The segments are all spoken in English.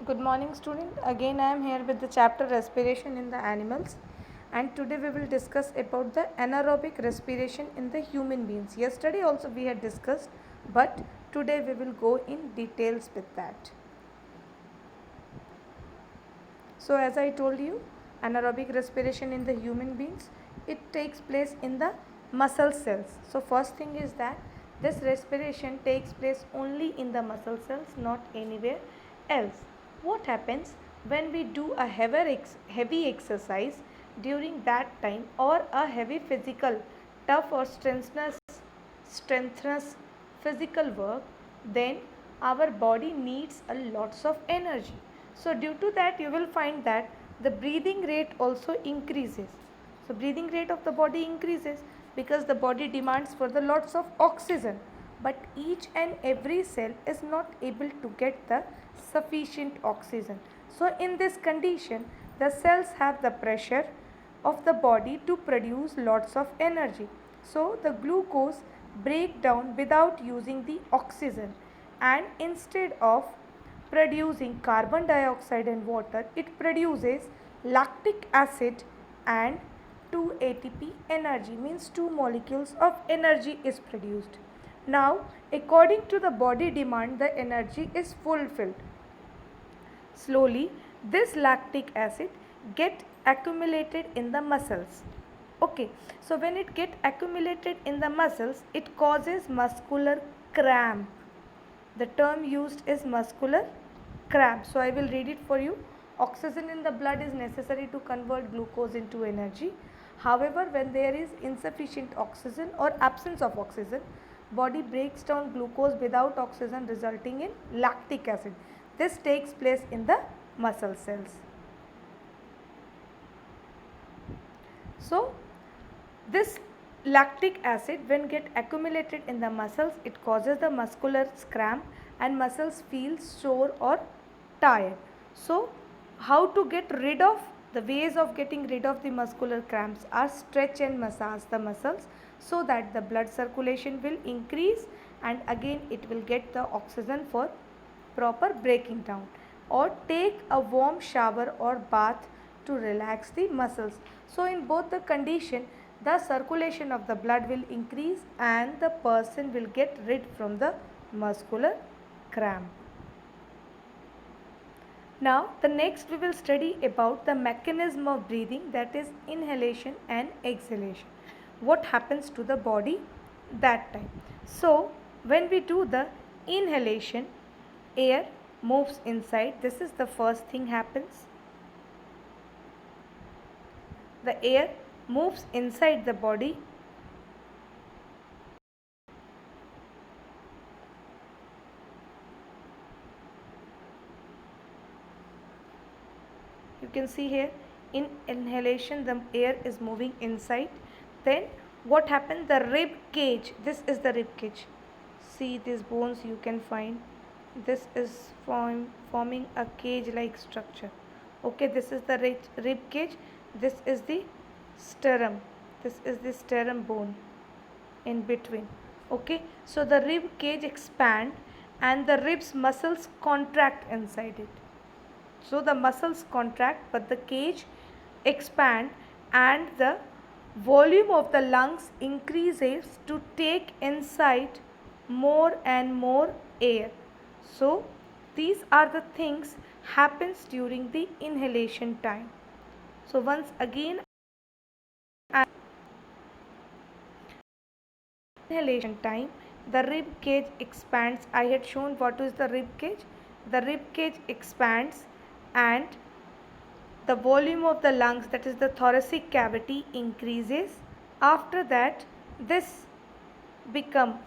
Good morning, student. Again, I am here with the chapter respiration in the animals, and today we will discuss about the anaerobic respiration in the human beings. Yesterday also we had discussed, but today we will go in details with that. So, as I told you, anaerobic respiration in the human beings, it takes place in the muscle cells. So, first thing is that this respiration takes place only in the muscle cells, not anywhere else. What happens when we do a heavy exercise during that time, or a heavy physical, tough or strenuous physical work, then our body needs a lots of energy. So due to that, you will find that the breathing rate also increases. So breathing rate of the body increases because the body demands for the lots of oxygen, but each and every cell is not able to get the sufficient oxygen. So in this condition, the cells have the pressure of the body to produce lots of energy. So the glucose break down without using the oxygen, and instead of producing carbon dioxide and water, it produces lactic acid and 2 ATP energy, means 2 molecules of energy is produced. Now, according to the body demand, the energy is fulfilled. Slowly, this lactic acid get accumulated in the muscles. Okay, so when it get accumulated in the muscles, it causes muscular cramp. The term used is muscular cramp. So I will read it for you. Oxygen in the blood is necessary to convert glucose into energy. However, when there is insufficient oxygen or absence of oxygen, body breaks down glucose without oxygen, resulting in lactic acid. This takes place in the muscle cells. So this lactic acid, when get accumulated in the muscles, it causes the muscular cramp and muscles feel sore or tired. So how to get rid of, the ways of getting rid of the muscular cramps are stretch and massage the muscles so that the blood circulation will increase, and again it will get the oxygen for proper breaking down, or take a warm shower or bath to relax the muscles. So in both the condition, the circulation of the blood will increase and the person will get rid from the muscular cramp. Now the next we will study about the mechanism of breathing, that is inhalation and exhalation. What happens to the body that time? So when we do the inhalation, air moves inside. This is the first thing happens. The air moves inside the body. You can see here, in inhalation the air is moving inside. Then what happens? The rib cage, this is the rib cage. See these bones you can find. This is forming a cage like structure. Okay, this is the rib cage. This is the sternum. This is the sternum bone in between. Okay, so the rib cage expand and the ribs muscles contract inside it. So the muscles contract but the cage expand, and the volume of the lungs increases to take inside more and more air. So these are the things happens during the inhalation time. So once again, inhalation time, the rib cage expands. I had shown what is the rib cage. The rib cage expands and the volume of the lungs, that is the thoracic cavity, increases. After that, this become,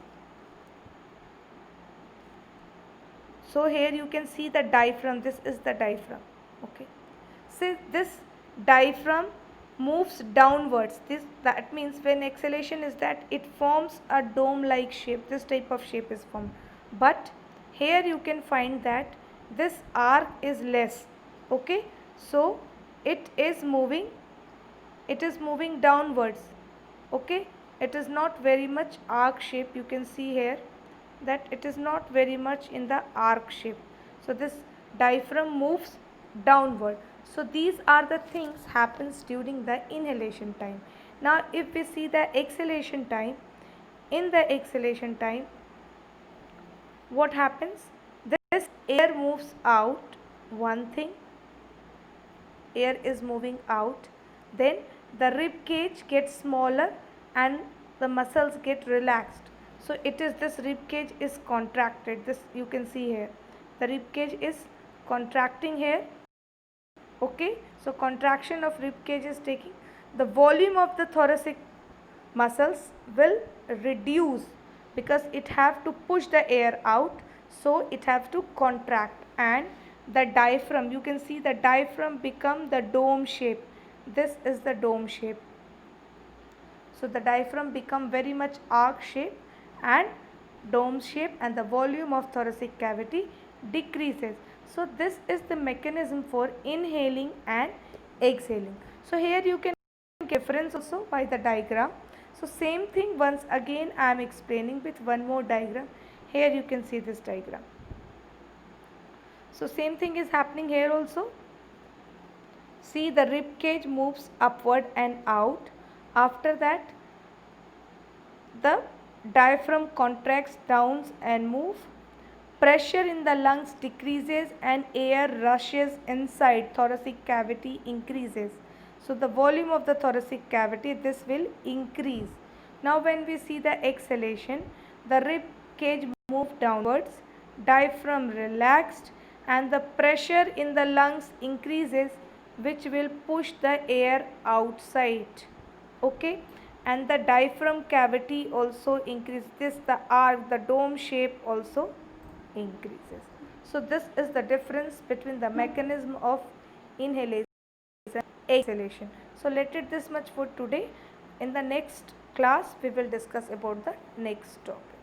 so here you can see the diaphragm. This is the diaphragm. Okay, so this diaphragm moves downwards. That means when exhalation is that it forms a dome like shape. This type of shape is formed, but here you can find that this arc is less. Okay, so it is moving downwards. Okay, it is not very much arc shape. You can see here that it is not very much in the arc shape. So this diaphragm moves downward. So these are the things happens during the inhalation time. Now if we see the exhalation time, in the exhalation time, what happens? This air moves out, one thing, air is moving out, then the rib cage gets smaller and the muscles get relaxed. So it is, this rib cage is contracted, this you can see here, the rib cage is contracting here. Okay, so contraction of rib cage is taking, the volume of the thoracic muscles will reduce because it have to push the air out, so it have to contract, and the diaphragm, you can see the diaphragm become the dome shape. This is the dome shape. So the diaphragm become very much arc shape and dome shape, and the volume of thoracic cavity decreases. So this is the mechanism for inhaling and exhaling. So here you can get difference also by the diagram. So same thing once again I am explaining with one more diagram. Here you can see this diagram. So same thing is happening here also. See, the rib cage moves upward and out. After that, the diaphragm contracts down and move. Pressure in the lungs decreases and air rushes inside thoracic cavity increases. So the volume of the thoracic cavity, this will increase. Now when we see the exhalation, the rib cage move downwards, diaphragm relaxed, and the pressure in the lungs increases, which will push the air outside. Okay, and the diaphragm cavity also increases, this the arc, the dome shape also increases. So this is the difference between the mechanism of inhalation and exhalation. So let it this much for today. In the next class we will discuss about the next topic.